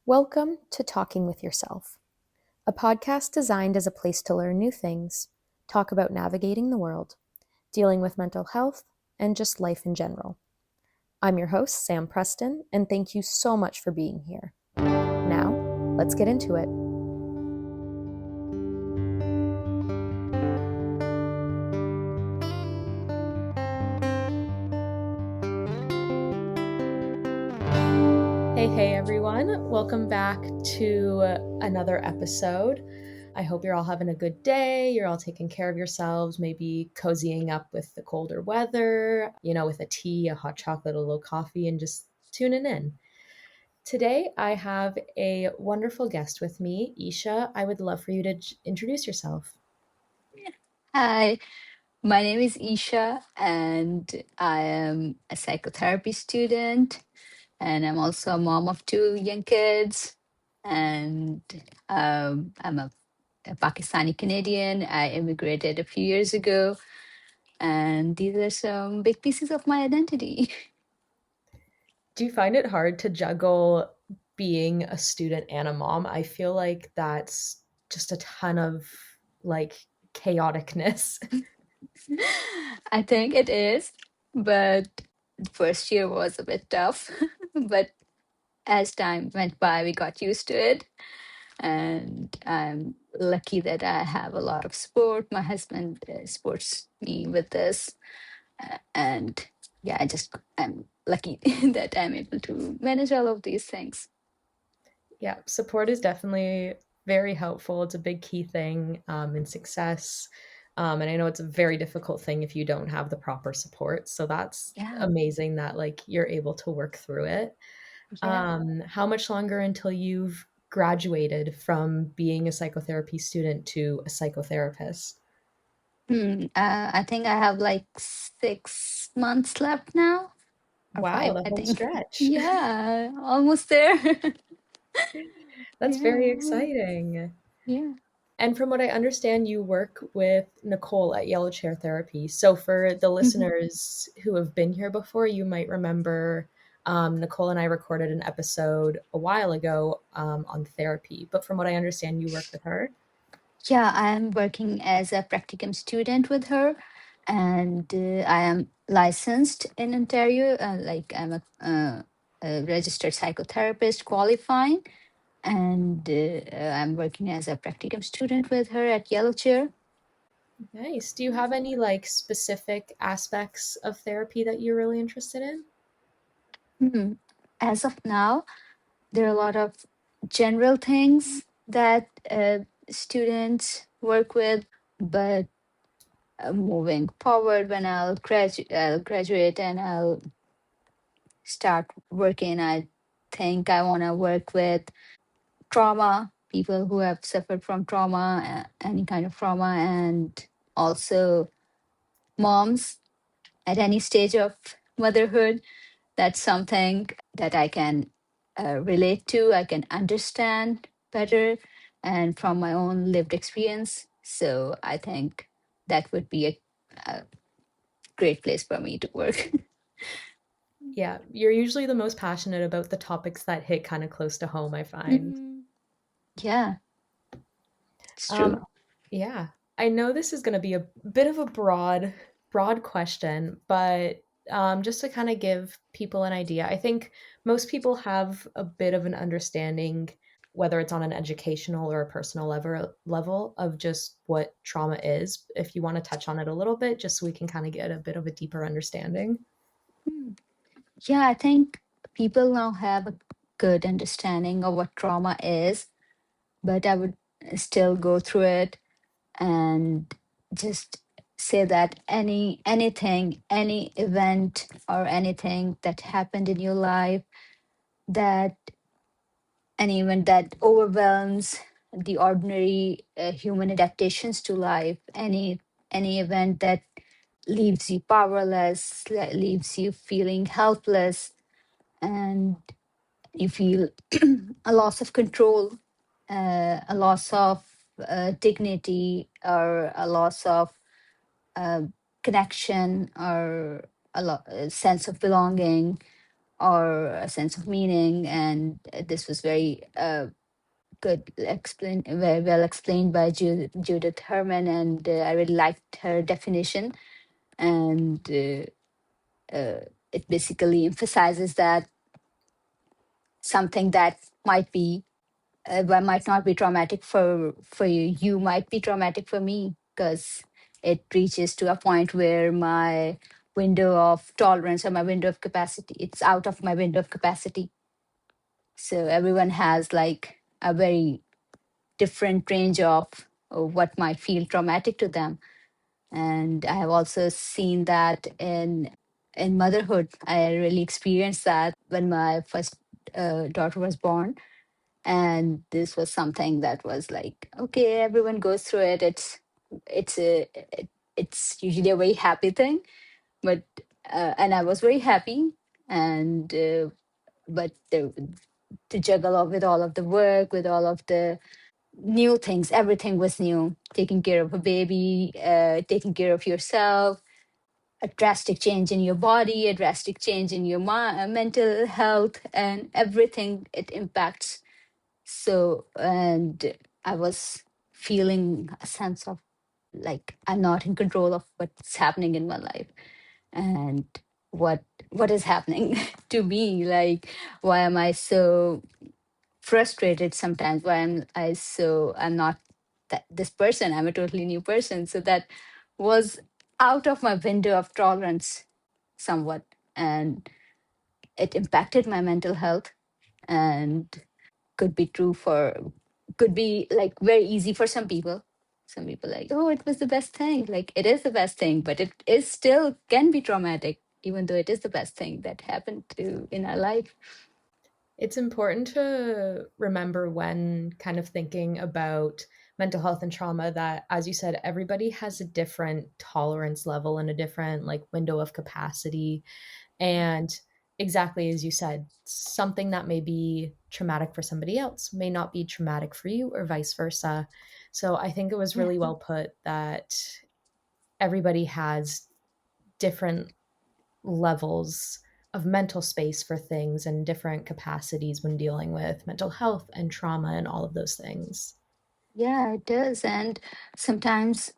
Welcome to Talking with Yourself, a podcast designed as a place to learn new things, talk about navigating the world, dealing with mental health, and just life in general. I'm your host, Sam Preston, and thank you so much for being here. Now, let's get into it. Hey everyone, welcome back to another episode. I hope you're all having a good day. You're all taking care of yourselves, maybe cozying up with the colder weather, with a tea, a hot chocolate, a little coffee, and just tuning in. Today, I have a wonderful guest with me, Eesha. I would love for you to introduce yourself. Hi, my name is Eesha, and I am a psychotherapy student, and I'm also a mom of two young kids. And I'm a Pakistani Canadian. I immigrated a few years ago, and these are some big pieces of my identity. Do you find it hard to juggle being a student and a mom? I feel like that's just a ton of like chaoticness. I think it is, but the first year was a bit tough. But as time went by, we got used to it. And I'm lucky that I have a lot of support. My husband supports me with this, and yeah, I'm lucky that I'm able to manage all of these things. Yeah, support is definitely very helpful. It's a big key thing in success. And I know it's a very difficult thing if you don't have the proper support. So that's Yeah, amazing that like you're able to work through it. yeah. How much longer until you've graduated from being a psychotherapy student to a psychotherapist? I think I have like 6 months left now, or Wow, five, the I home think. stretch. Yeah, almost there. That's very Yeah, exciting. yeah. And from what I understand, you work with Nicole at Yellow Chair Therapy. So, for the listeners who have been here before, you might remember Nicole and I recorded an episode a while ago on therapy. But from what I understand, you work with her. Yeah, I am working as a practicum student with her, and I am licensed in Ontario. Like a registered psychotherapist qualifying, and I'm working as a practicum student with her at Yellow Chair. Nice. Do you have any like specific aspects of therapy that you're really interested in? Hmm. As of now, there are a lot of general things that students work with, but moving forward, when I'll graduate and I'll start working, I think I want to work with trauma, people who have suffered from trauma, any kind of trauma, and also moms at any stage of motherhood. That's something that I can relate to, I can understand better, and from my own lived experience. So I think that would be a great place for me to work. Yeah, you're usually the most passionate about the topics that hit kind of close to home, I find. Mhm. Yeah, it's Um, true. yeah, I know this is going to be a bit of a broad question, but just to kind of give people an idea, I think most people have a bit of an understanding, whether it's on an educational or a personal level of just what trauma is. If you want to touch on it a little bit, just so we can kind of get a bit of a deeper understanding. Hmm. Yeah, I think people now have a good understanding of what trauma is, but I would still go through it and just say that any event or anything that happened in your life, that any event that overwhelms the ordinary human adaptations to life, any event that leaves you powerless, that leaves you feeling helpless, and you feel a loss of control, a loss of dignity, or a loss of uh, connection, or a sense of belonging, or a sense of meaning. And this was very very well explained by Judith Herman, and I really liked her definition. And it basically emphasizes that something that might not be traumatic for you, you might be traumatic for me, because it reaches to a point where my window of tolerance or my window of capacity, it's out of my window of capacity. So everyone has like a very different range of what might feel traumatic to them. And I have also seen that in motherhood. I really experienced that when my first daughter was born. And this was something that was like, okay, everyone goes through it. It's a it, it's usually a very happy thing, but and I was very happy. And but to juggle with all of the work, with all of the new things, everything was new. Taking care of a baby, taking care of yourself, a drastic change in your body, a drastic change in your mental health, and everything it impacts. So, and I was feeling a sense of like I'm not in control of what's happening in my life, and what what is happening to me. Like, why am I so frustrated sometimes? Why am I so, I'm not this person, I'm a totally new person. So that was out of my window of tolerance somewhat. And it impacted my mental health. And could be true for, could be like very easy for some people. Some people like, oh, it was the best thing. Like, it is the best thing, but it is still can be traumatic, even though it is the best thing that happened to in our life. It's important to remember when kind of thinking about mental health and trauma that, as you said, everybody has a different tolerance level and a different like window of capacity. And exactly as you said, something that may be traumatic for somebody else may not be traumatic for you, or vice versa. So I think it was Yeah. really well put that everybody has different levels of mental space for things and different capacities when dealing with mental health and trauma and all of those things. Yeah, it does. And sometimes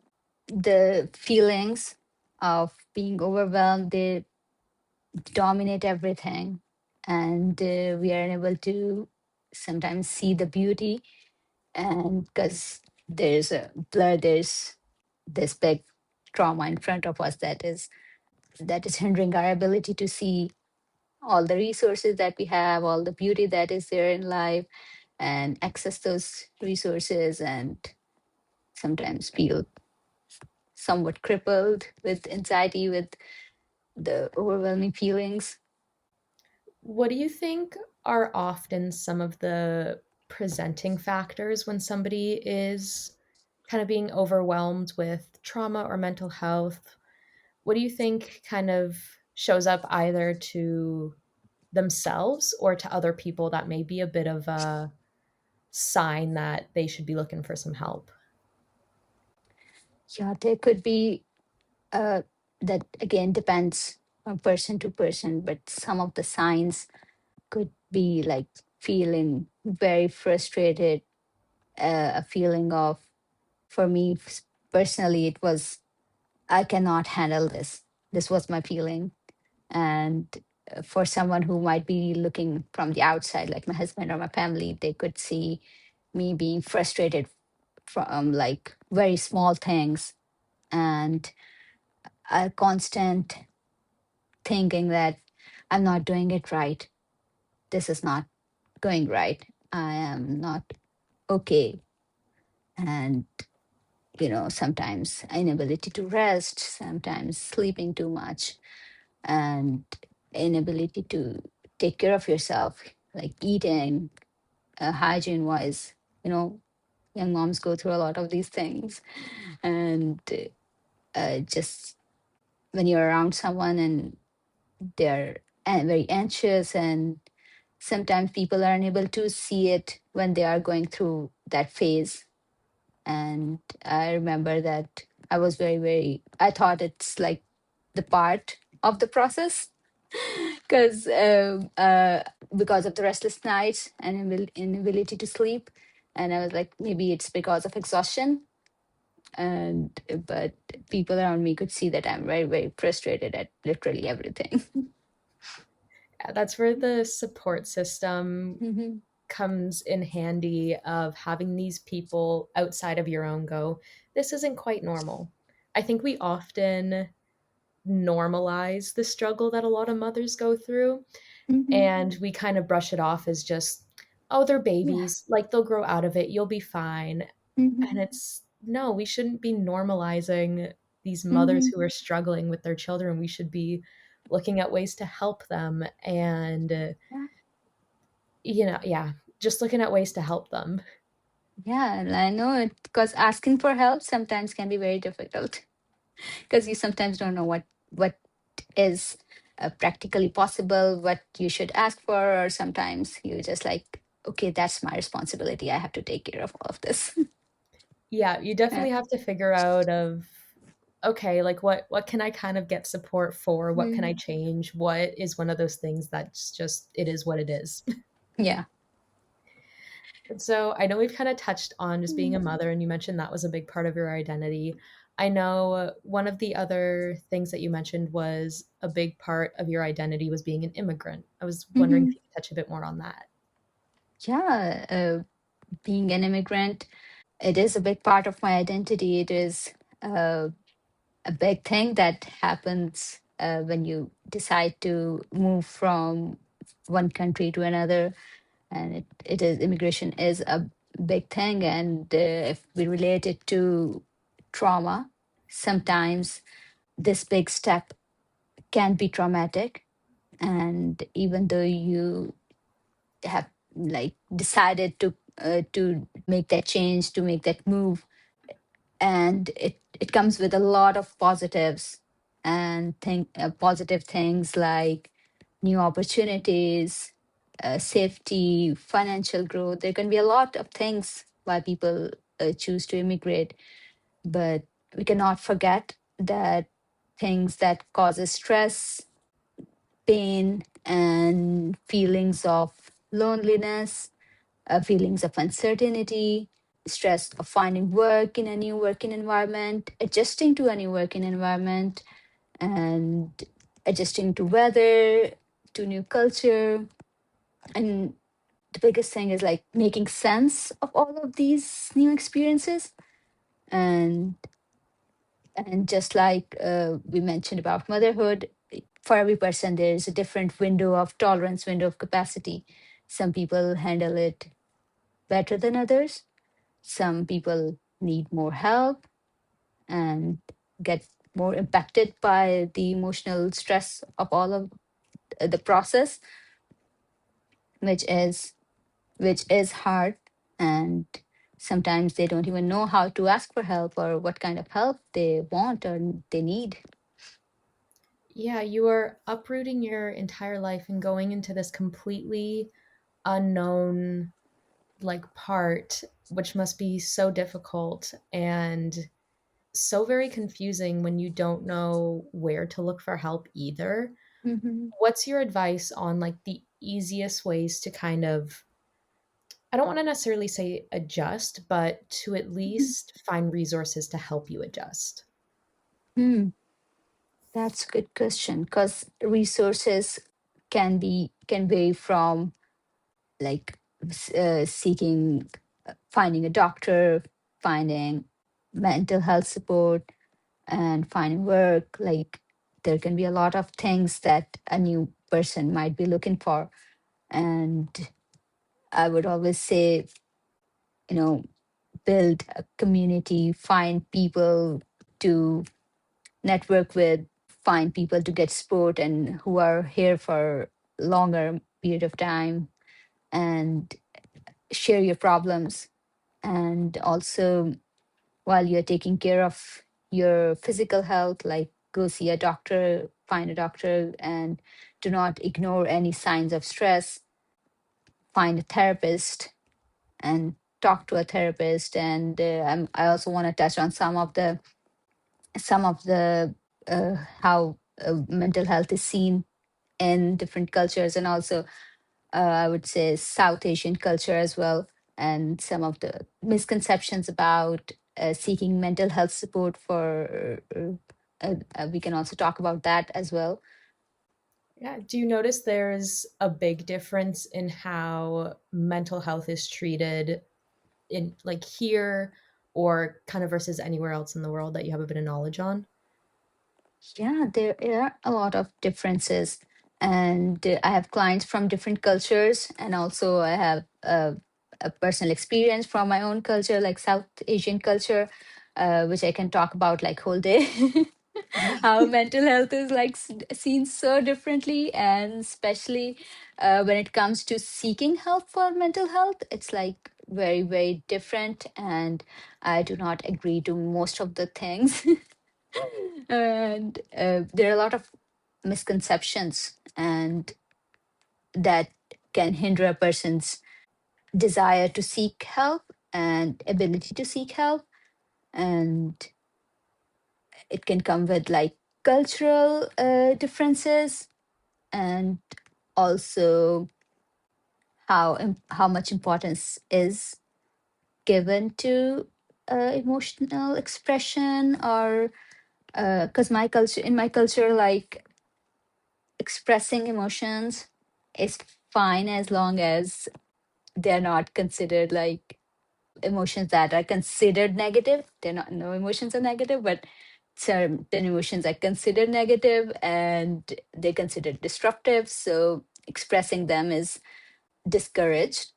the feelings of being overwhelmed, they dominate everything. And we are unable to sometimes see the beauty. And because there's a blur, there's this big trauma in front of us that is hindering our ability to see all the resources that we have, all the beauty that is there in life, and access those resources, and sometimes feel somewhat crippled with anxiety, with the overwhelming feelings. What do you think are often some of the presenting factors when somebody is kind of being overwhelmed with trauma or mental health? What do you think kind of shows up either to themselves or to other people that may be a bit of a sign that they should be looking for some help? Yeah, there could be that again depends from person to person, but some of the signs could be like feeling very frustrated, a feeling of, for me personally, it was, I cannot handle this. This was my feeling. And for someone who might be looking from the outside, like my husband or my family, they could see me being frustrated from like very small things, and a constant thinking that I'm not doing it right. This is not going right. I am not okay. And, sometimes inability to rest, sometimes sleeping too much, and inability to take care of yourself, like eating, hygiene wise. You know, young moms go through a lot of these things. And just when you're around someone and they're very anxious, and sometimes people are unable to see it when they are going through that phase. And I remember that I was very, very, I thought it's like the part of the process. because because of the restless nights and inability to sleep. And I was like, maybe it's because of exhaustion. And but people around me could see that I'm very, very frustrated at literally everything. Yeah, that's where the support system Hmm. comes in handy of having these people outside of your own go, this isn't quite normal. I think we often normalize the struggle that a lot of mothers go through, Hmm. and we kind of brush it off as just, oh, they're Yeah. babies, like they'll grow out of it, you'll be fine. And Hmm. it's no, we shouldn't be normalizing these mothers Hmm. who are struggling with their children. We should be looking at ways to help them and Yeah. yeah, just looking at ways to help them. Yeah, and I know it because asking for help sometimes can be very difficult because you sometimes don't know what is practically possible, what you should ask for, or sometimes you just like, okay, that's my responsibility. I have to take care of all of this. Yeah, you Uh, definitely have to figure out of, okay, like what can I kind of get support for? What can I mm, change? What is one of those things that's just it is what it is. yeah. And so I know we've kind of touched on just being Mm, a mother, and you mentioned that was a big part of your identity. I know one of the other things that you mentioned was a big part of your identity was being an immigrant. I was wondering if mhm. you could touch a bit more on that. Yeah, being an immigrant, it is a big part of my identity. It is a big thing that happens when you decide to move from one country to another. And it is immigration is a big thing. And if we relate it to trauma, sometimes this big step can be traumatic. And even though you have like decided to make that change, to make that move, and it comes with a lot of positives and positive things like new opportunities, safety, financial growth. There can be a lot of things why people choose to immigrate, but we cannot forget that things that causes stress, pain, and feelings of loneliness, feelings of uncertainty, stress of finding work in a new working environment, adjusting to a new working environment, and adjusting to weather, to new culture. And the biggest thing is like making sense of all of these new experiences. And just like we mentioned about motherhood, for every person there is a different window of tolerance, window of capacity. Some people handle it better than others. Some people need more help and get more impacted by the emotional stress of all of the process, which is hard. And sometimes they don't even know how to ask for help or what kind of help they want or they need. Yeah, you are uprooting your entire life and going into this completely unknown like part, which must be so difficult and so very confusing when you don't know where to look for help either. Hmm. What's your advice on like the easiest ways to kind of, I don't want to necessarily say adjust, but to at least find resources to help you adjust? Hmm, that's a good question because resources can vary from like seeking, finding a doctor, finding mental health support, and finding work. Like there can be a lot of things that a new person might be looking for. And I would always say, you know, build a community, find people to network with, find people to get support and who are here for longer period of time, and share your problems. And also, while you're taking care of your physical health, like go see a doctor, find a doctor, and do not ignore any signs of stress. Find a therapist and talk to a therapist. And I also want to touch on some of the how mental health is seen in different cultures, and also I would say South Asian culture as well, and some of the misconceptions about seeking mental health support for. We can also talk about that as well. Yeah. Do you notice there's a big difference in how mental health is treated in like here or kind of versus anywhere else in the world that you have a bit of knowledge on? Yeah, there are a lot of differences. And I have clients from different cultures, and also I have a personal experience from my own culture, like South Asian culture, which I can talk about like whole day. Yeah. How mental health is like seen so differently, and especially when it comes to seeking help for mental health, it's like very, very different. And I do not agree to most of the things. And there are a lot of misconceptions, and that can hinder a person's desire to seek help and ability to seek help. And it can come with like cultural differences, and also how much importance is given to emotional expression, or because my culture in my culture, like expressing emotions is fine as long as they're not considered like emotions that are considered negative. They're not, no emotions are negative, but certain emotions are considered negative and they're considered disruptive. So expressing them is discouraged,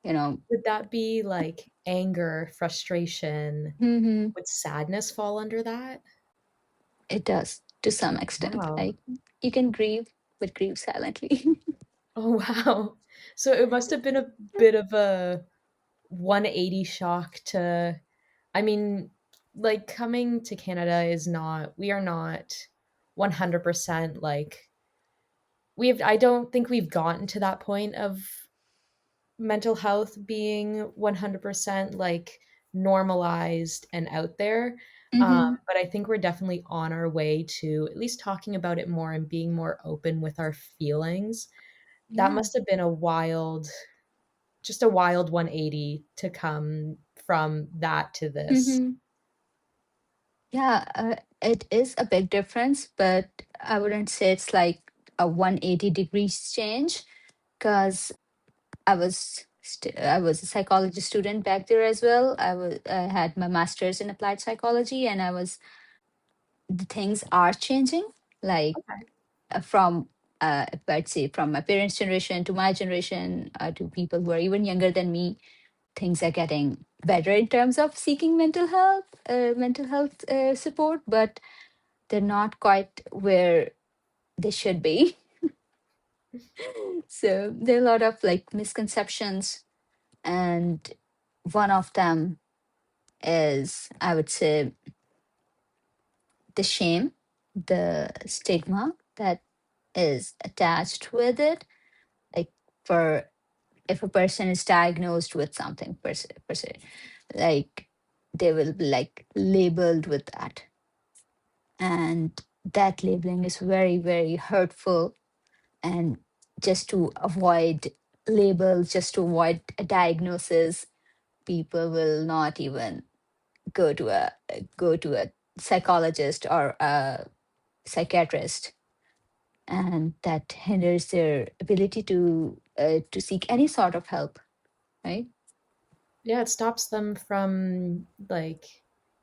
you know. Would that be like anger, frustration? Hmm. Would sadness fall under that? It does to some extent. Wow. Like you can grieve, but grieve silently. Oh, wow. So it must have been a bit of a 180 shock to, I mean, like coming to Canada is not, we are not 100% like, I don't think we've gotten to that point of mental health being 100% like normalized and out there. Hmm. But I think we're definitely on our way to at least talking about it more and being more open with our feelings. That Yeah. must have been just a wild 180 to come from that to this. Hmm. Yeah, it is a big difference, but I wouldn't say it's like a 180 degrees change, because I was a psychology student back there as well. I had my master's in applied psychology, and the things are changing, like Okay. from if I'd say from my parents' generation to my generation, to people who are even younger than me, things are getting better in terms of seeking mental health support, but they're not quite where they should be. So there are a lot of like misconceptions, and one of them is, I would say, the shame, the stigma that is attached with it. Like, for if a person is diagnosed with something per se, like they will be like labeled with that, and that labeling is very, very hurtful. And just to avoid labels, just to avoid a diagnosis, people will not even go to a psychologist or a psychiatrist, and that hinders their ability to seek any sort of help, right? Yeah, it stops them from like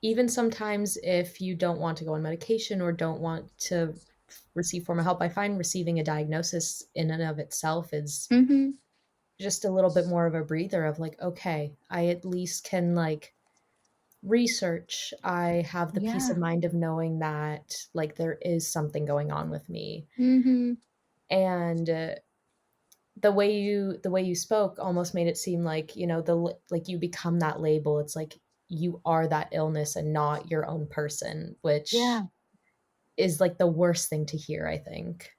even sometimes if you don't want to go on medication or don't want to receive formal help, I find receiving a diagnosis in and of itself is Mm-hmm. just a little bit more of a breather of like, okay, I at least can like research. I have the peace of Yeah. mind of knowing that like there is something going on with me. Mm-hmm. And the way you spoke almost made it seem like, you know, like you become that label. It's like you are that illness and not your own person, which Yeah, is like the worst thing to hear, I think.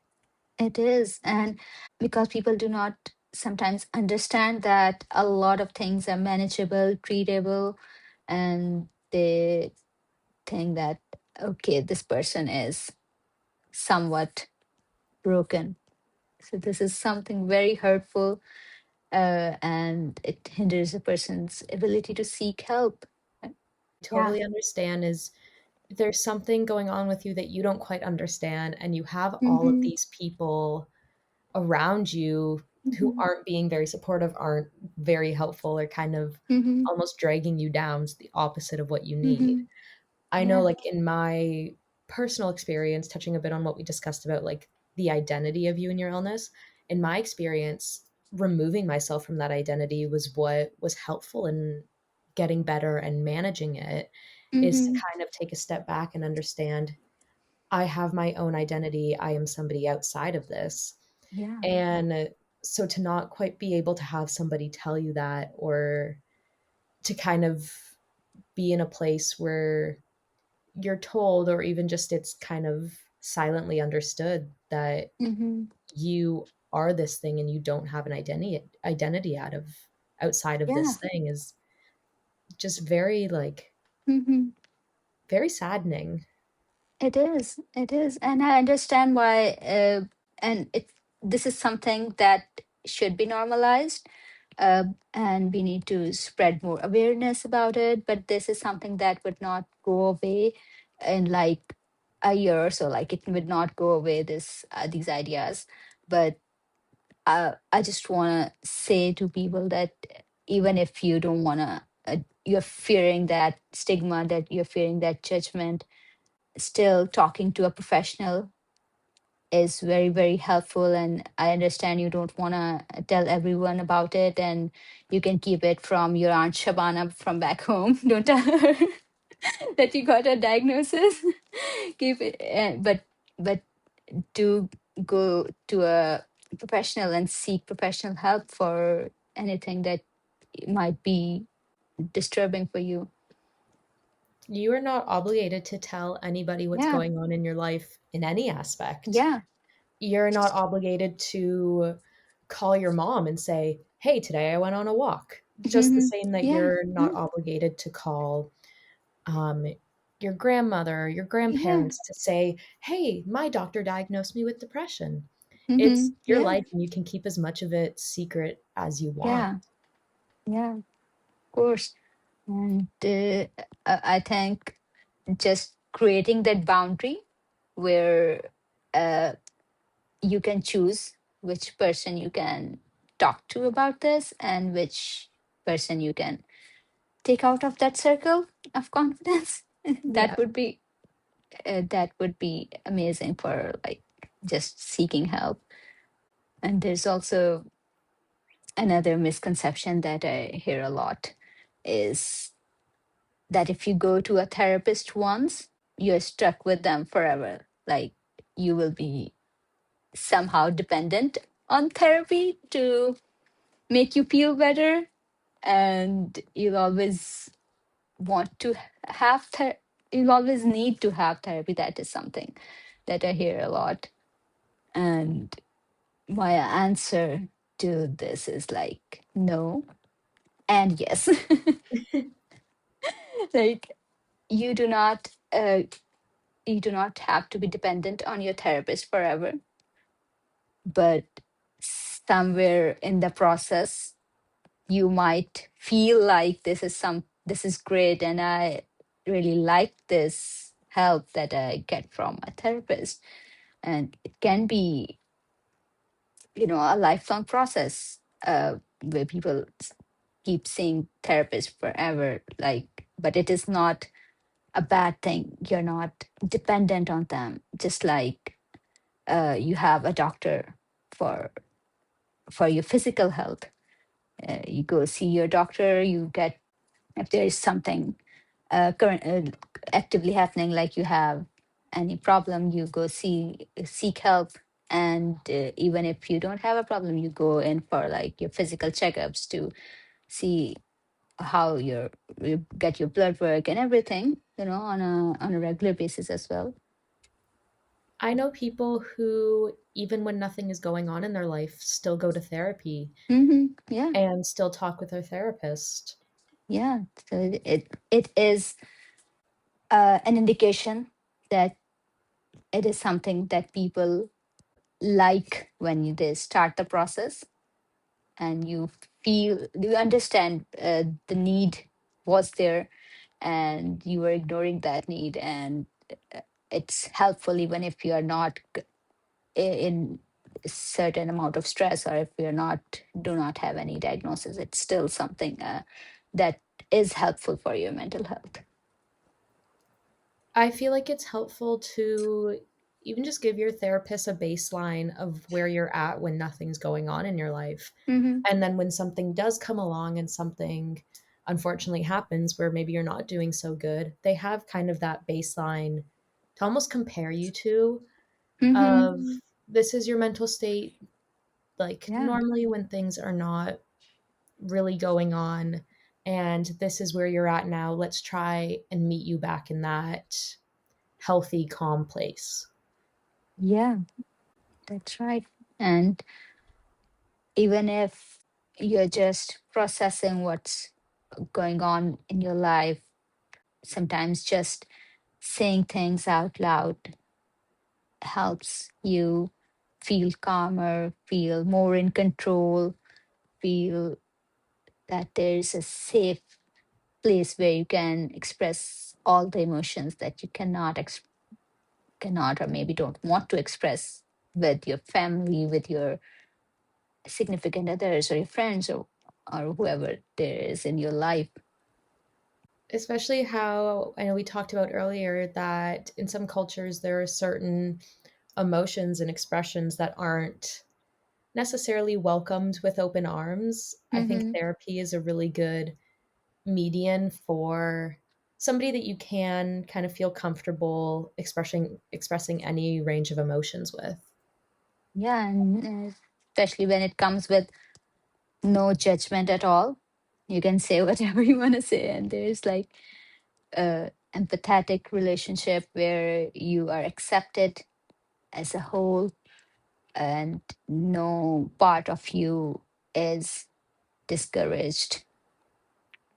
it is. And because people do not sometimes understand that a lot of things are manageable, treatable, and they think that, okay, this person is somewhat. broken. So this is something very hurtful, and it hinders a person's ability to seek help. Yeah. Totally understand is there's something going on with you that you don't quite understand, and you have all of Mm-hmm. these people around you who Mm-hmm. aren't being very supportive, aren't very helpful, or kind of Mm-hmm. almost dragging you down. It's the opposite of what you need. Mm-hmm. I know, Yeah. like, in my personal experience, touching a bit on what we discussed about, like, the identity of you and your illness, in my experience, removing myself from that identity was what was helpful in getting better and managing it, is to Mm-hmm. kind of take a step back and understand, I have my own identity, I am somebody outside of this. Yeah. And so to not quite be able to have somebody tell you that, or to kind of be in a place where you're told, or even just it's kind of silently understood that Mm-hmm. you are this thing and you don't have an identity outside of Yeah. this thing, is just very, like, Mm-hmm. very saddening. It is. It is, and I understand why. And it this is something that should be normalized, uh, and we need to spread more awareness about it. But this is something that would not go away in like a year or so. Like it would not go away. These ideas, but I just want to say to people that even if you don't want to, you're fearing that stigma, that you're fearing that judgment, still talking to a professional is very, very helpful. And I understand you don't want to tell everyone about it, and you can keep it from your Aunt Shabana from back home. Don't tell her that you got a diagnosis. Keep it, but do go to a professional and seek professional help for anything that might be disturbing for you. You are not obligated to tell anybody what's Yeah. going on in your life in any aspect. Yeah. You're not obligated to call your mom and say, "Hey, today I went on a walk." Just the Hmm. same that Yeah. you're not obligated to call, um, your grandmother, your Yeah. grandparents to say, "Hey, my doctor diagnosed me with depression." Hmm. It's your Yeah. life, and you can keep as much of it secret as you want. Yeah. Yeah. Of course. And I think just creating that boundary where uh, you can choose which person you can talk to about this and which person you can take out of that circle of confidence. Yeah. That would be amazing for like just seeking help. And there's also another misconception that I hear a lot is that if you go to a therapist once, you're stuck with them forever. Like you will be somehow dependent on therapy to make you feel better, and you'll always want to have you'll always need to have therapy. That is something that I hear a lot. And my answer to this is like no and yes. Like you do not you do not have to be dependent on your therapist forever, but somewhere in the process you might feel like this is great and I really like this help that I get from a therapist. And it can be, a lifelong process, where people keep seeing therapists forever, like, but it is not a bad thing. You're not dependent on them, just like you have a doctor for your physical health. You go see your doctor, you get, if there is something current actively happening, like you have any problem, you go seek help. And even if you don't have a problem, you go in for like your physical checkups to see how you get your blood work and everything, on a regular basis as well. I know people who, even when nothing is going on in their life, still go to therapy Yeah. and still talk with their therapist. Yeah. So it is an indication that it is something that people like when they start the process and you understand the need was there and you were ignoring that need, and it's helpful even if you are not in a certain amount of stress, or if you're not do not have any diagnosis, it's still something that is helpful for your mental health. I feel like it's helpful to even just give your therapist a baseline of where you're at when nothing's going on in your life. Mm-hmm. And then when something does come along and something unfortunately happens where maybe you're not doing so good, they have kind of that baseline to almost compare you to Mm-hmm. of this is your mental state like Yeah. normally when things are not really going on and this is where you're at now. Let's try and meet you back in that healthy, calm place. Yeah, that's right. And even if you're just processing what's going on in your life, sometimes just saying things out loud helps you feel calmer, feel more in control, feel that there's a safe place where you can express all the emotions that you cannot or maybe don't want to express with your family, with your significant others or your friends, or whoever there is in your life. Especially how I know we talked about earlier that in some cultures there are certain emotions and expressions that aren't necessarily welcomed with open arms. I think Mm-hmm. therapy is a really good median for somebody that you can kind of feel comfortable expressing any range of emotions with. Yeah, and especially when it comes with no judgment at all. You can say whatever you want to say, and there's like a empathetic relationship where you are accepted as a whole, and no part of you is discouraged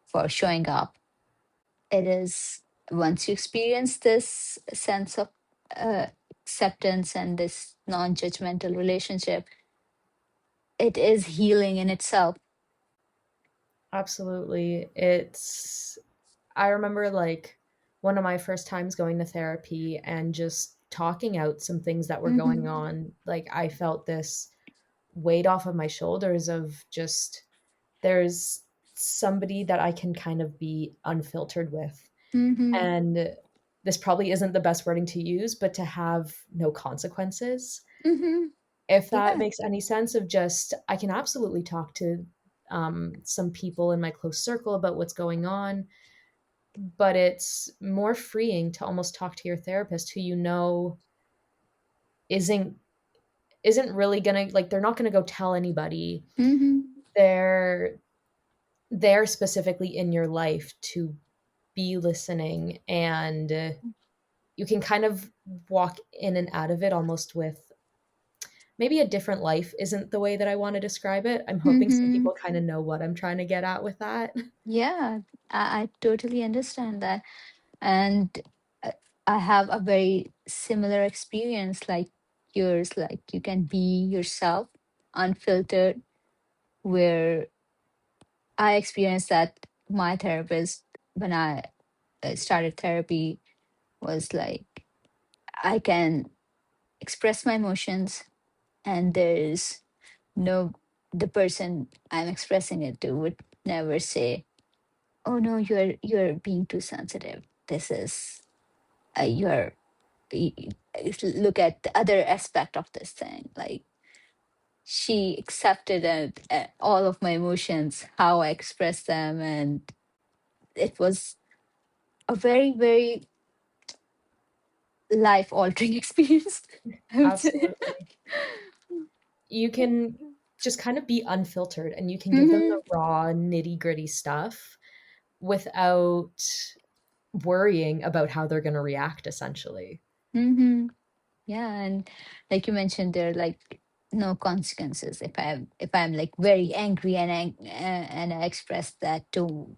for showing up. It is once you experience this sense of uh, acceptance and this non-judgmental relationship, it is healing in itself. Absolutely. I remember like one of my first times going to therapy and just talking out some things that were going Mm-hmm. on. Like I felt this weight off of my shoulders of just there's somebody that I can kind of be unfiltered with. Mm-hmm. And this probably isn't the best wording to use, but to have no consequences. Mm-hmm. If that Yeah. makes any sense of just I can absolutely talk to some people in my close circle about what's going on, but it's more freeing to almost talk to your therapist who you know isn't isn't really gonna like they're not gonna go tell anybody. Mm-hmm. They're they're specifically in your life to be listening and you can kind of walk in and out of it almost with maybe a different life isn't the way that I want to describe it. I'm hoping some Mm-hmm. people kind of know what I'm trying to get at with that. Yeah, I totally understand that. And uh, I have a very similar experience like yours. Like you can be yourself, unfiltered, where I experienced that my therapist, when I started therapy, was like, I can express my emotions, and there's no, the person I'm expressing it to would never say, "Oh no, you're being too sensitive. This is you're y- look at the other aspect of this thing." Like she accepted all of my emotions, how I express them, and it was a very, very life altering experience, I would say. Absolutely. You can just kind of be unfiltered and you can give them Mm-hmm. the raw, nitty-gritty stuff without worrying about how they're going to react essentially. Mm-hmm. Yeah, and like you mentioned, there are like no consequences. If I'm like very angry and and I express that to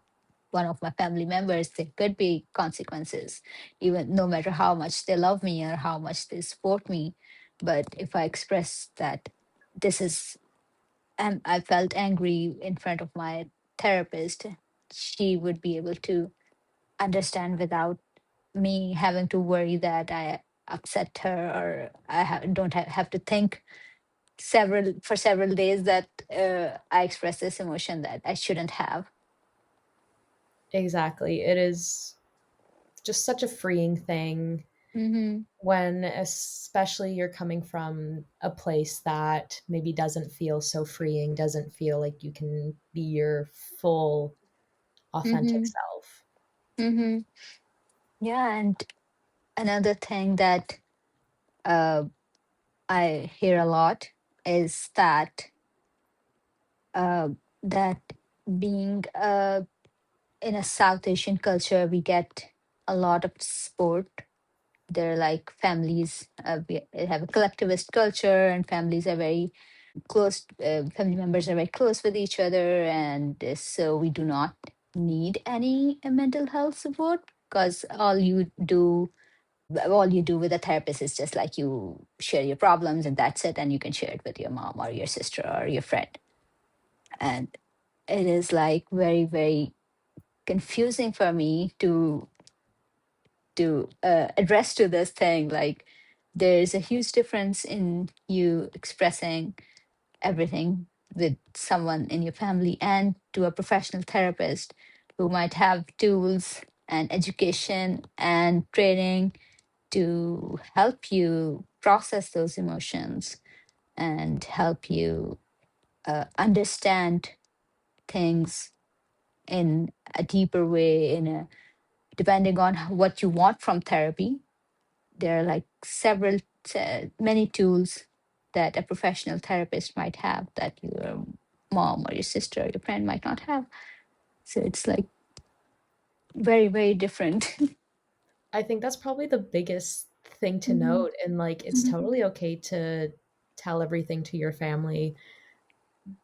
one of my family members, there could be consequences, even no matter how much they love me or how much they support me. But if I express that this is, and I felt angry in front of my therapist, she would be able to understand without me having to worry that I upset her, or don't have to think several days that I express this emotion that I shouldn't have. Exactly. It is just such a freeing thing Mm-hmm. when especially you're coming from a place that maybe doesn't feel so freeing, doesn't feel like you can be your full authentic Mm-hmm. self. Mm-hmm. Yeah, and another thing that uh, I hear a lot is uh, that being in a South Asian culture, we get a lot of support. They're like families. We have a collectivist culture, and families are very close. Family members are very close with each other, and so we do not need any mental health support, because all you do with a therapist is just like you share your problems, and that's it, and you can share it with your mom or your sister or your friend. And it is like very, very confusing for me to address to this thing. Like, there's a huge difference in you expressing everything with someone in your family and to a professional therapist who might have tools and education and training to help you process those emotions and help you understand things in a deeper way, in a depending on what you want from therapy. There are like many tools that a professional therapist might have that your mom or your sister or your friend might not have. So it's like very, very different. I think that's probably the biggest thing to Mhm, note, and like it's mhm. totally okay to tell everything to your family,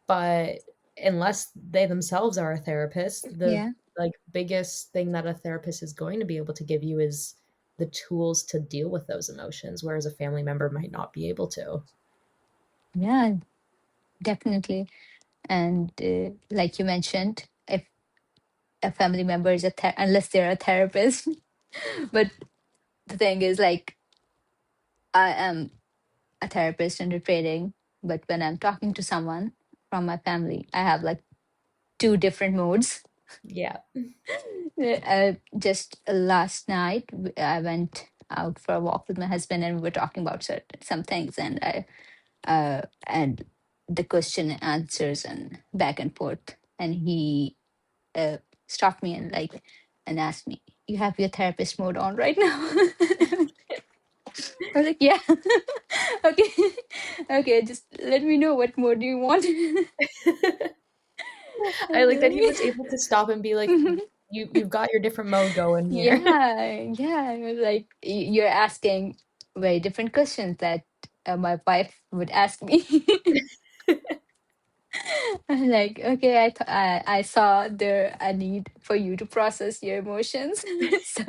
but unless they themselves are a therapist, the Yeah, like biggest thing that a therapist is going to be able to give you is the tools to deal with those emotions, whereas a family member might not be able to. yeah, definitely. And like you mentioned, if a family member is unless they're a therapist, but the thing is, like, I am a therapist under training, but when I'm talking to someone from my family, I have like two different modes. Yeah. Just last night, I went out for a walk with my husband, and we were talking about some things, and and the question and answers and back and forth, and he uh, stopped me and asked me, "You have your therapist mode on right now?" I was like, "Yeah." Okay, okay, just let me know what mode you want. I like that he was able to stop and be like, you've got your different mode going here." Yeah, yeah. It was like you're asking very different questions that my wife would ask me. I'm like, okay, I saw there a need for you to process your emotions, so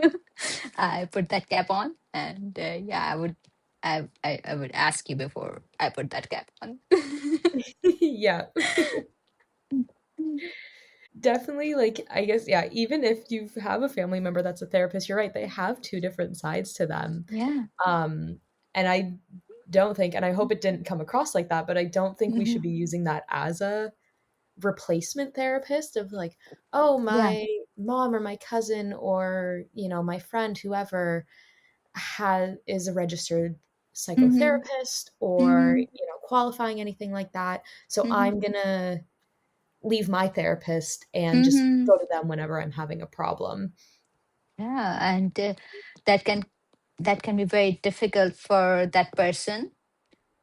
I put that cap on, and yeah, I would ask you before I put that cap on. Yeah. Definitely, like, I guess, yeah, even if you have a family member that's a therapist, you're right, they have 2 different sides to them. Yeah. Um, and I don't think, and I hope it didn't come across like that, but I don't think we Hmm. should be using that as a replacement therapist of like, "Oh, Yeah. my mom or my cousin or, my friend, whoever is a registered Hmm. psychotherapist or, Hmm. qualifying anything like that. So Hmm. I'm gonna leave my therapist and just Hmm. go to them whenever I'm having a problem." Yeah, and that can that can be very difficult for that person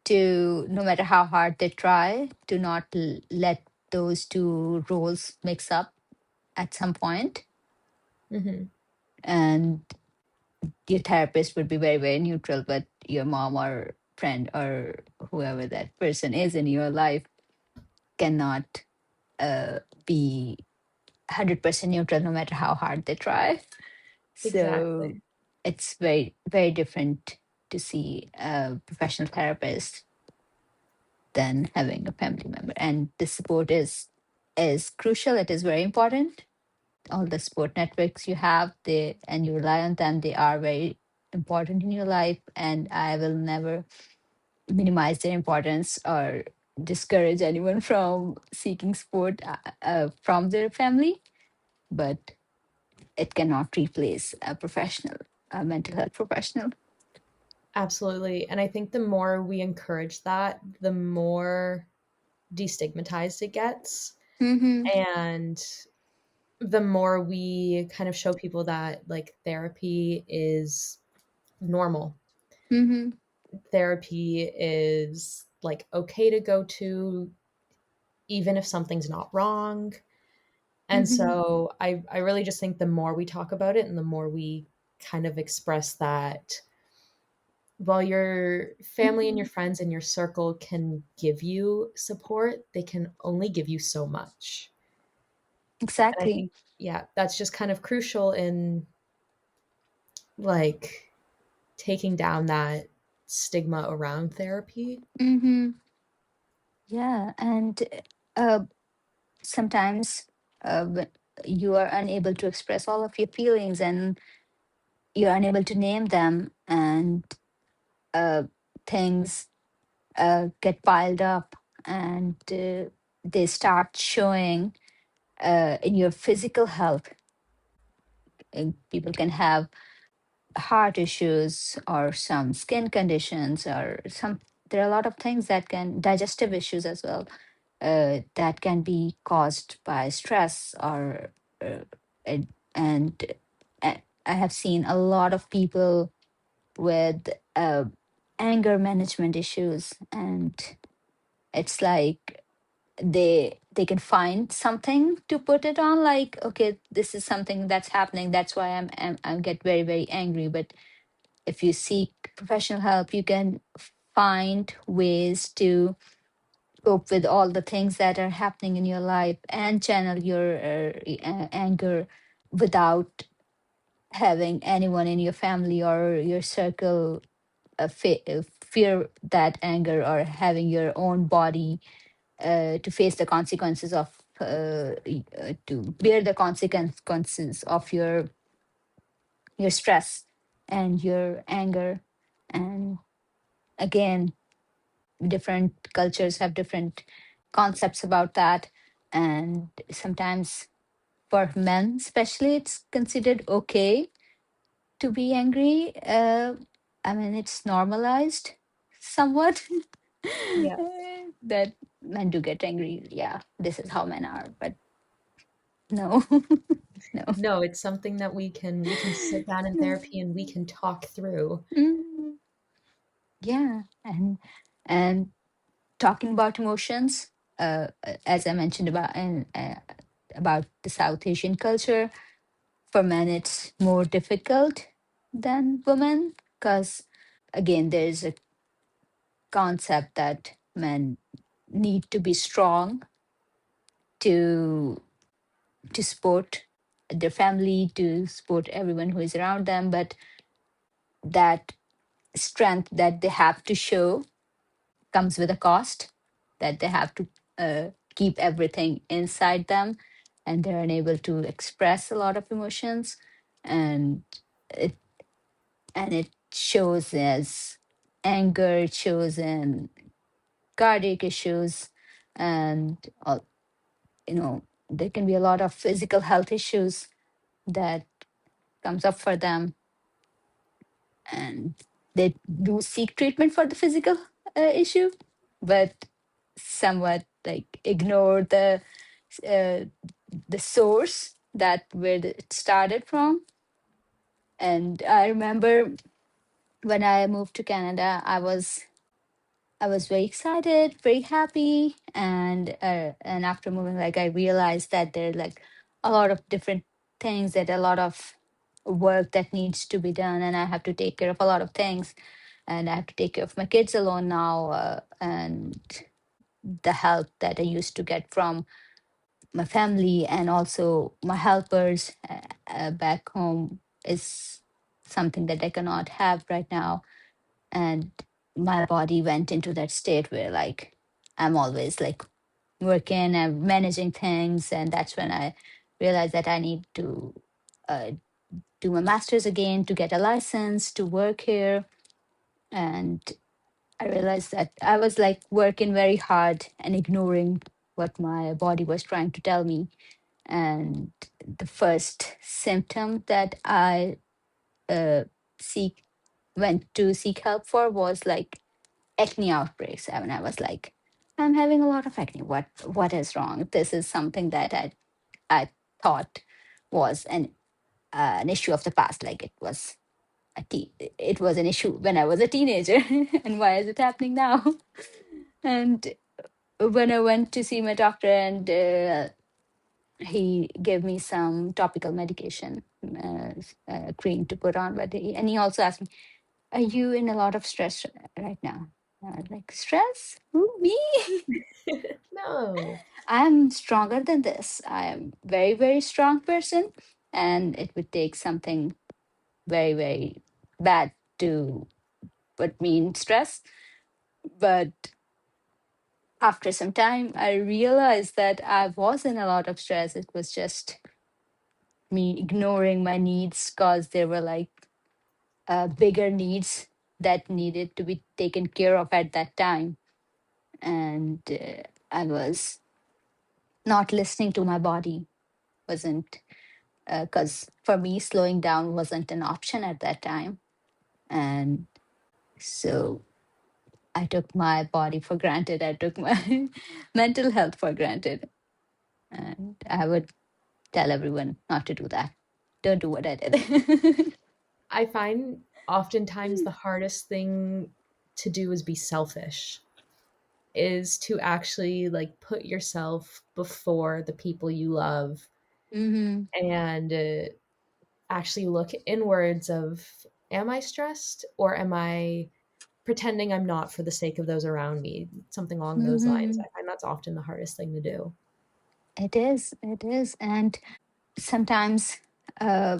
to, no matter how hard they try, to not let those two roles mix up at some point. Mhm. And your therapist would be very, very neutral, but your mom or friend or whoever that person is in your life cannot be 100% neutral no matter how hard they try. So Exactly. it's very, very different. to see a professional therapist than having a family member. And the support is crucial. It is very important. All the support networks you have, they and you rely on them, they are very important in your life. And I will never minimize their importance or discourage anyone from seeking support from their family. But it cannot replace a professional, a mental health professional. Absolutely. And I think the more we encourage that, the more destigmatized it gets. Mm-hmm. And the more we kind of show people that like therapy is normal. Mm-hmm. Therapy is like okay to go to even if something's not wrong. And Mm-hmm. so I really just think the more we talk about it and the more we kind of express that while your family and your Mm-hmm. friends and your circle can give you support, they can only give you so much. And I Exactly. think, yeah, that's just kind of crucial in like taking down that stigma around therapy. Mm-hmm. Yeah, and uh, sometimes when you are unable to express all of your feelings and you're unable to name them, and uh, things get piled up, and they start showing in your physical health. And people can have heart issues or some skin conditions or some, there are a lot of things that can, digestive issues as well, that can be caused by stress or uh, and, and I have seen a lot of people with anger management issues, and it's like they can find something to put it on, like, okay, this is something that's happening, that's why I get very very angry. But if you seek professional help, you can find ways to cope with all the things that are happening in your life and channel your anger without having anyone in your family or your circle fear that anger, or having your own body to face the consequences of to bear the consequences of your stress and your anger. And again, different cultures have different concepts about that. And sometimes for men especially, it's considered okay to be angry. I mean, it's normalized somewhat Yeah. that men do get angry. Yeah, this is how men are. But no, no. No, it's something that we can sit down in therapy and we can talk through. Mm, yeah, and talking about emotions, as I mentioned about the South Asian culture, for men it's more difficult than women, because again, there's a concept that men need to be strong to support their family, to support everyone who is around them. But that strength that they have to show comes with a cost, that they have to keep everything inside them, and they're unable to express a lot of emotions. And it it shows as anger, it shows in cardiac issues, and there can be a lot of physical health issues that comes up for them. And they do seek treatment for the physical issue, but somewhat like ignore uh, the source that where it started from. And I remember when I moved to Canada, I was very excited, very happy, and after moving, like, I realized that there are like a lot of different things, that a lot of work that needs to be done, and I have to take care of a lot of things, and I have to take care of my kids alone now, and the help that I used to get from my family and also my helpers back home is something that I cannot have right now. and my body went into that state where like I'm always like working and managing things, and that's when I realized that I need to uh, do my master's again to get a license to work here. And I realized that I was like working very hard and ignoring what my body was trying to tell me. And the first symptom that I uh, seek went to seek help for was like acne outbreaks. And I was like, I'm having a lot of acne. What is wrong? This is something that I thought was an issue of the past. Like it was an issue when I was a teenager, and why is it happening now? And when I went to see my doctor, and he gave me some topical medication, cream to put on, and he also asked me, "Are you in a lot of stress right now?" I was like, "Stress? Who, me? No. I'm stronger than this. I am very, very strong person, and it would take something very, very bad to put me in stress." But after some time, I realized that I was in a lot of stress. It was just me ignoring my needs because there were like bigger needs that needed to be taken care of at that time. And I was not listening to my body, wasn't because for me, slowing down wasn't an option at that time. And so I took my body for granted. I took my mental health for granted. And I would tell everyone not to do that. Don't do what I did. I find oftentimes the hardest thing to do is be selfish, is to actually like put yourself before the people you love Hmm. and actually look inwards of, am I stressed or am I pretending I'm not for the sake of those around me? Something along those lines. Hmm. I find that's often the hardest thing to do. It is. It is. And sometimes uh,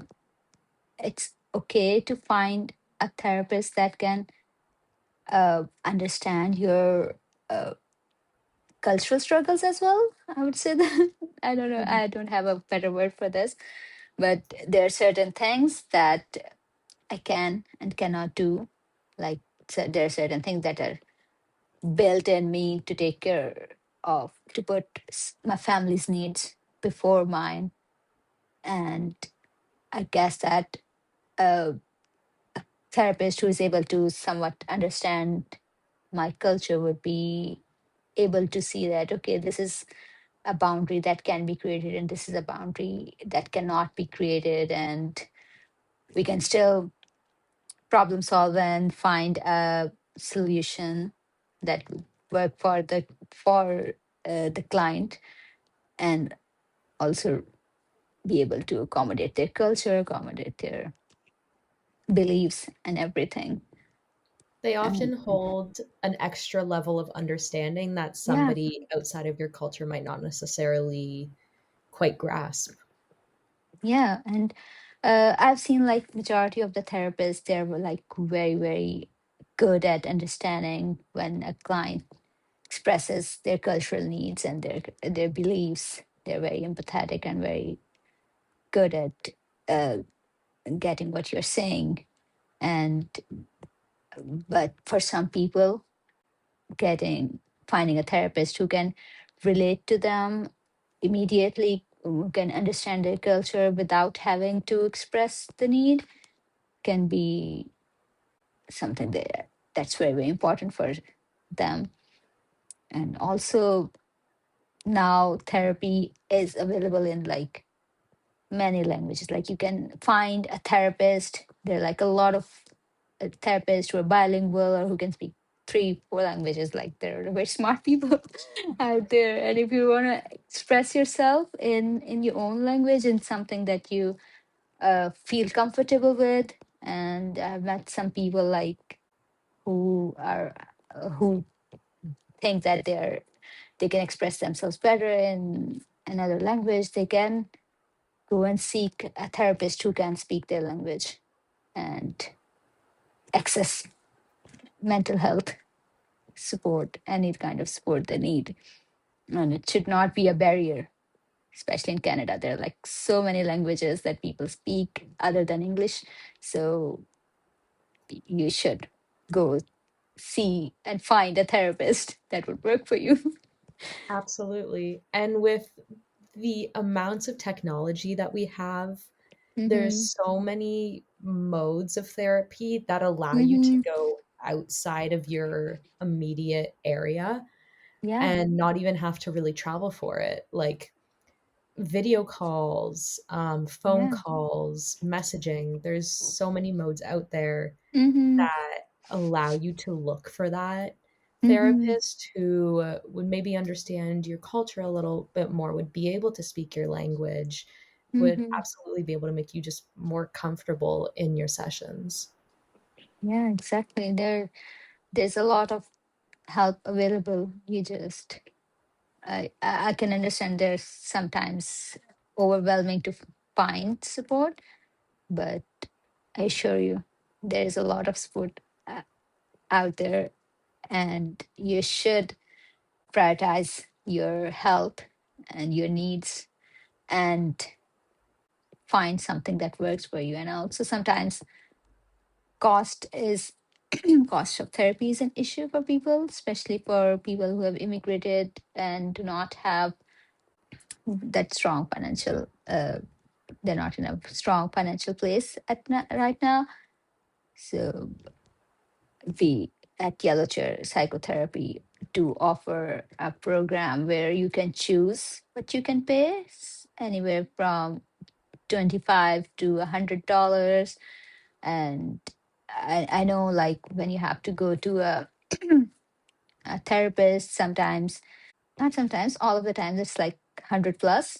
it's okay to find a therapist that can understand your uh, cultural struggles as well. I would say that. I don't know. Mhm. I don't have a better word for this, but there are certain things that I can and cannot do. Like, so there are certain things that are built in me to take care of, to put my family's needs before mine. And I guess that a therapist who is able to somewhat understand my culture would be able to see that, okay, this is a boundary that can be created, and this is a boundary that cannot be created. And we can still problem solve and find a solution that would work for the client, and also be able to accommodate their culture, accommodate their beliefs and everything. They And often hold an extra level of understanding that yeah, somebody outside of your culture might not necessarily quite grasp. yeah. And I've seen like majority of the therapists, they're like very, very good at understanding when a client expresses their cultural needs and their beliefs. They're very empathetic and very good at uh, getting what you're saying. And but for some people, getting finding a therapist who can relate to them immediately, who can understand their culture without having to express the need, can be something that's very, very important for them. And also now therapy is available in like many languages. Like you can find a therapist. There are like a lot of therapists who are bilingual or who can speak three, four languages. Like there are very smart people out there. And if you want to express yourself in your own language, in something that you feel comfortable with, and I've met some people like who are who think that they can express themselves better in another language, they can go and seek a therapist who can speak their language and access. mental health support, any kind of support they need. And it should not be a barrier, especially in Canada. There are like so many languages that people speak other than English. So you should go see and find a therapist that would work for you. Absolutely. And with the amounts of technology that we have, Mm-hmm. there's so many modes of therapy that allow you to Mm-hmm. go outside of your immediate area Yeah. and not even have to really travel for it. Like video calls, phone Yeah. calls, messaging. There's so many modes out there Mm-hmm. that allow you to look for that Mm-hmm. therapist who would maybe understand your culture a little bit more, would be able to speak your language, would Mm-hmm. absolutely be able to make you just more comfortable in your sessions. Yeah, exactly. There's a lot of help available. You just I can understand there's sometimes overwhelming to find support, but I assure you there's a lot of support out there, and you should prioritize your health and your needs and find something that works for you. And also sometimes cost is cost of therapy is an issue for people, especially for people who have immigrated and do not have that strong financial they're not in a strong financial place right now. So we at Yellow Chair Psychotherapy do offer a program where you can choose what you can pay, anywhere from 25 to $100. And I know, like, when you have to go to a therapist, sometimes, not sometimes, all of the times, it's like 100 plus.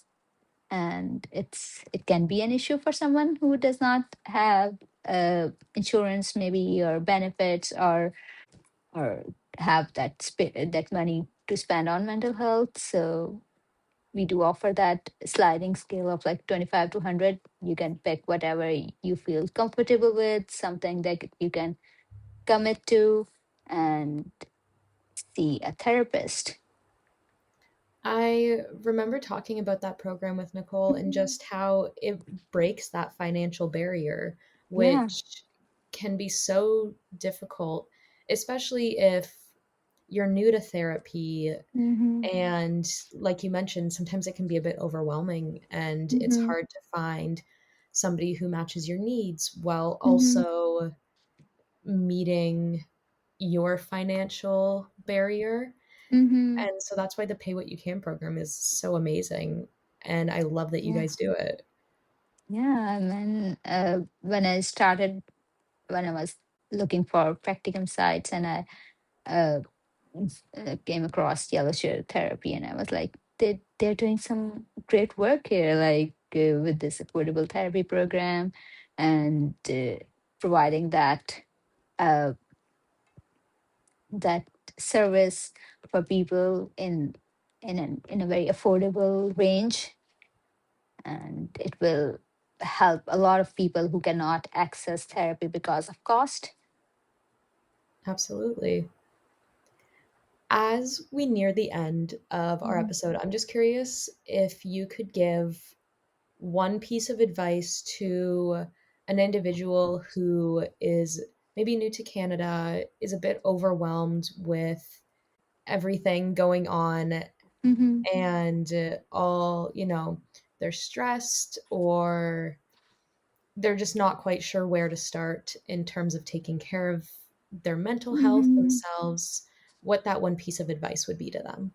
And it can be an issue for someone who does not have insurance, maybe, or benefits, or have that money to spend on mental health. So we do offer that sliding scale of like 25 to 100. You can pick whatever you feel comfortable with, something that you can commit to, and see a therapist. I remember talking about that program with Nicole and Mhm. just how it breaks that financial barrier, Yeah. which can be so difficult, especially if you're new to therapy. Mm-hmm. And like you mentioned, sometimes it can be a bit overwhelming and it's Mm-hmm. hard to find somebody who matches your needs while Mm-hmm. also meeting your financial barrier. Mm-hmm. And so that's why the Pay What You Can program is so amazing. And I love that you Yeah. guys do it. Yeah. I mean, when I was looking for practicum sites, and I uh, came across Yellow Shirt Therapy, and I was like, they're doing some great work here, like with this affordable therapy program, and providing uh, that service for people in a very affordable range, and it will help a lot of people who cannot access therapy because of cost. Absolutely. As we near the end of our Mhm. episode, I'm just curious if you could give one piece of advice to an individual who is maybe new to Canada, is a bit overwhelmed with everything going on, Mhm. and all, they're stressed or they're just not quite sure where to start in terms of taking care of their mental health Mhm. themselves, what that one piece of advice would be to them.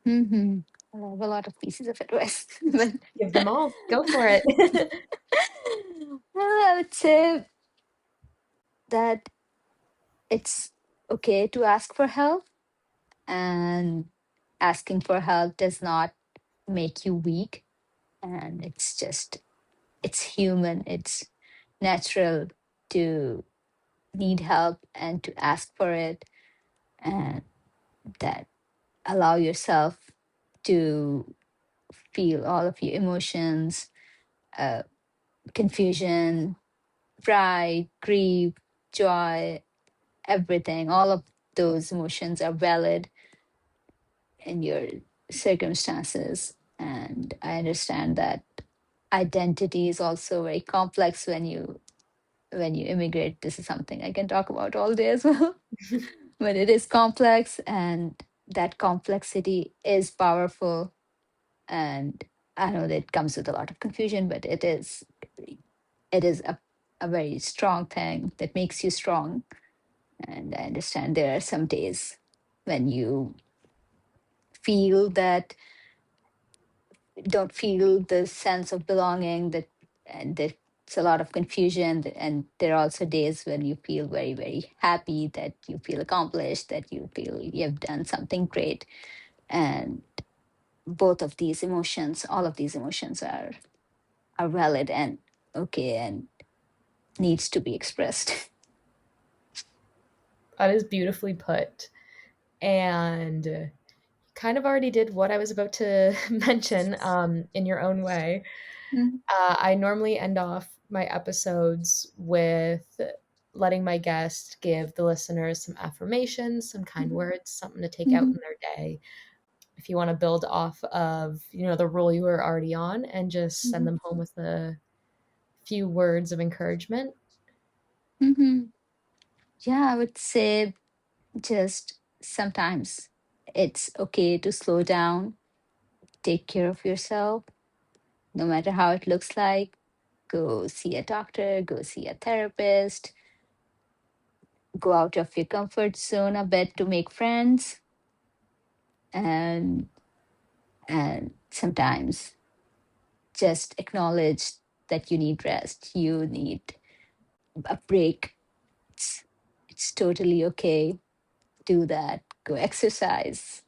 Mhm. I have a lot of pieces of advice, but Give them all. Go for it. I would say that it's okay to ask for help, and asking for help does not make you weak. And it's human, it's natural to need help and to ask for it, and that allow yourself to feel all of your emotions, uh, confusion, pride, grief, joy, everything, all of those emotions are valid in your circumstances. And I understand that identity is also very complex when you immigrate. This is something I can talk about all day as well. But it is complex, and that complexity is powerful. And I know that it comes with a lot of confusion, but it is a very strong thing that makes you strong. And I understand there are some days when you feel that don't feel the sense of belonging, that and there's a lot of confusion, and there are also days when you feel very, very happy, that you feel accomplished, that you feel you've done something great. And both of these emotions, all of these emotions are valid and okay and needs to be expressed. That is beautifully put. And kind of already did what I was about to mention in your own way. Mhm, I normally end off my episodes with letting my guest give the listeners some affirmations, some kind mhm, words, something to take out mhm, in their day. If you want to build off of, the role you were already on and just send mhm, them home with a few words of encouragement. mhm. Yeah, I would say just sometimes it's okay to slow down, take care of yourself, no matter how it looks like. Go see a doctor, go see a therapist, go out of your comfort zone a bit to make friends. And sometimes just acknowledge that you need rest, you need a break. it's, it's totally okay. Do that, go exercise,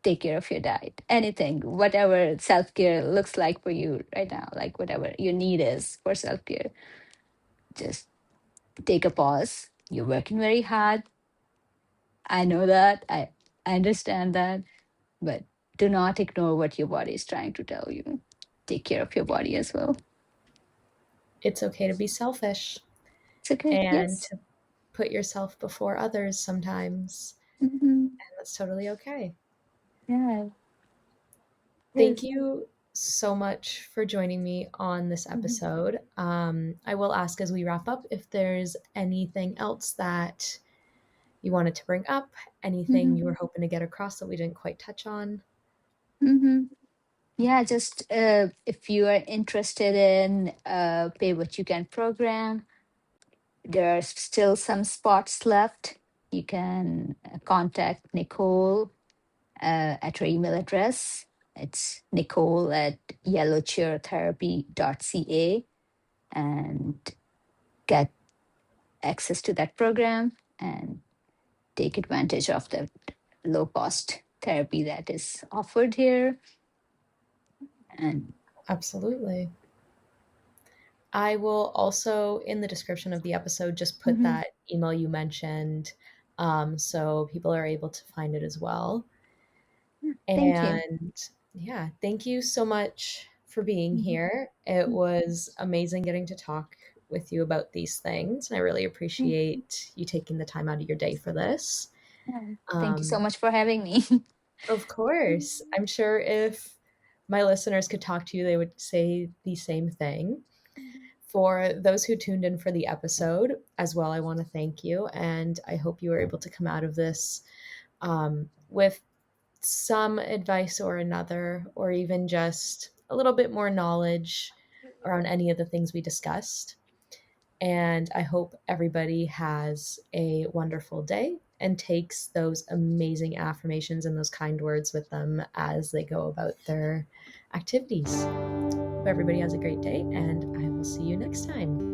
take care of your diet, anything, whatever self-care looks like for you right now, like whatever your need is for self-care. Just take a pause. You're working very hard. I know that. I understand that. But do not ignore what your body is trying to tell you. Take care of your body as well. It's okay to be selfish It's okay. and Yes. to put yourself before others sometimes. Hmm. And that's totally okay. Yeah. Thank Yes. you so much for joining me on this Mhm. episode. I will ask as we wrap up if there's anything else that you wanted to bring up, anything Mhm. you were hoping to get across that we didn't quite touch on. Mhm. Yeah, just if you are interested in pay what you can program, there are still some spots left. You can contact Nicole at her email address. It's Nicole at yellowchairtherapy.ca, and get access to that program and take advantage of the low cost therapy that is offered here. And Absolutely. I will also, in the description of the episode, just put mhm, that email you mentioned so people are able to find it as well. thank you. And yeah, thank you so much for being Mhm, here. It mhm, was amazing getting to talk with you about these things. And I really mhm. appreciate you taking the time out of your day for this. Yeah, thank you so Um, much for having me. of course, I'm sure if my listeners could talk to you, they would say the same thing. For those who tuned in for the episode as well, I want to thank you. And I hope you were able to come out of this with some advice or another, or even just a little bit more knowledge around any of the things we discussed. And I hope everybody has a wonderful day and takes those amazing affirmations and those kind words with them as they go about their activities. Hope everybody has a great day, and I will see you next time.